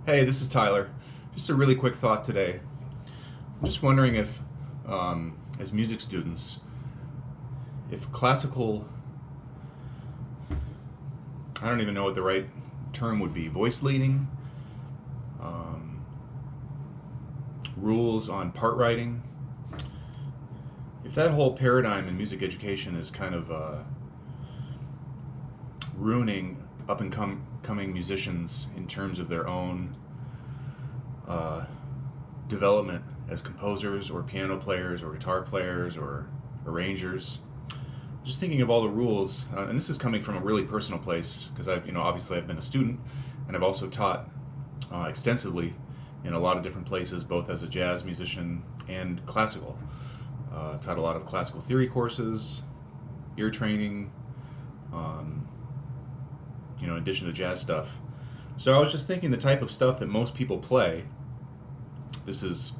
Hey, this is Tyler. Just a really quick thought today. I'm just wondering if, as music students, if classical, I don't even know what the right term would be, voice leading, rules on part writing, if that whole paradigm in music education is kind of ruining up and coming musicians in terms of their own development as composers or piano players or guitar players or arrangers. Just thinking of all the rules, and this is coming from a really personal place because obviously I've been a student and I've also taught extensively in a lot of different places, both as a jazz musician and classical. I've taught a lot of classical theory courses, ear training, in addition to jazz stuff. So I was just thinking the type of stuff that most people play, this is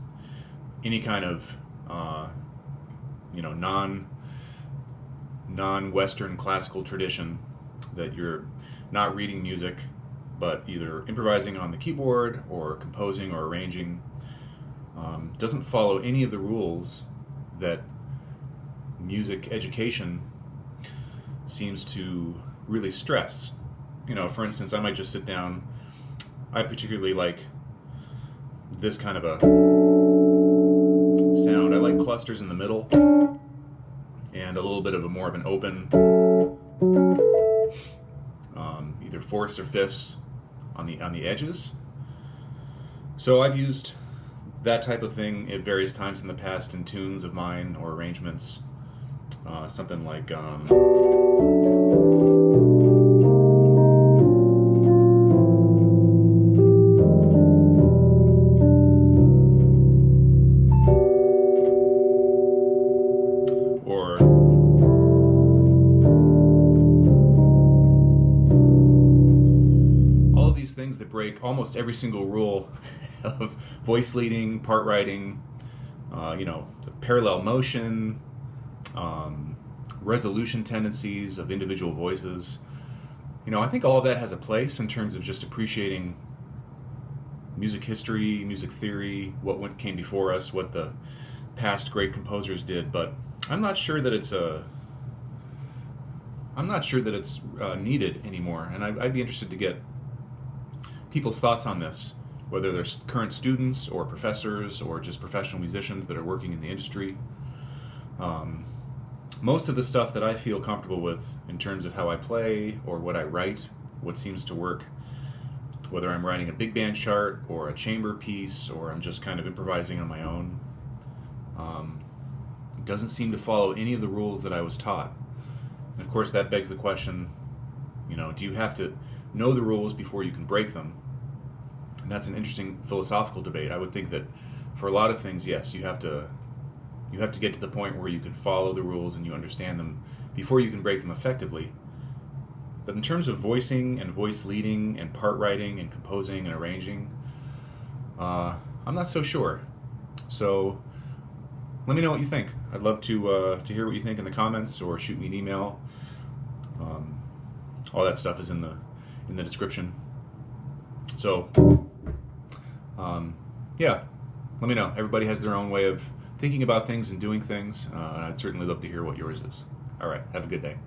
any kind of non-Western classical tradition that you're not reading music but either improvising on the keyboard or composing or arranging, doesn't follow any of the rules that music education seems to really stress. For instance, I might just sit down. I particularly like this kind of a sound. I like clusters in the middle and a little bit of more of an open, either fourths or fifths on the edges. So I've used that type of thing at various times in the past in tunes of mine or arrangements. Something like or all of these things that break almost every single rule of voice leading, part writing, the parallel motion, resolution tendencies of individual voices. I think all of that has a place in terms of just appreciating music history, music theory, what came before us, what the past great composers did, but I'm not sure that it's needed anymore, and I'd be interested to get people's thoughts on this, whether they're current students or professors or just professional musicians that are working in the industry. Most of the stuff that I feel comfortable with in terms of how I play or what I write, what seems to work, whether I'm writing a big band chart or a chamber piece or I'm just kind of improvising on my own, doesn't seem to follow any of the rules that I was taught. And of course that begs the question, do you have to know the rules before you can break them? And that's an interesting philosophical debate. I would think that for a lot of things, yes, you have to get to the point where you can follow the rules and you understand them before you can break them effectively. But in terms of voicing and voice leading and part writing and composing and arranging, I'm not so sure. So let me know what you think. I'd love to hear what you think in the comments or shoot me an email. All that stuff is in the description. So yeah, let me know. Everybody has their own way of thinking about things and doing things, and I'd certainly love to hear what yours is. All right, have a good day.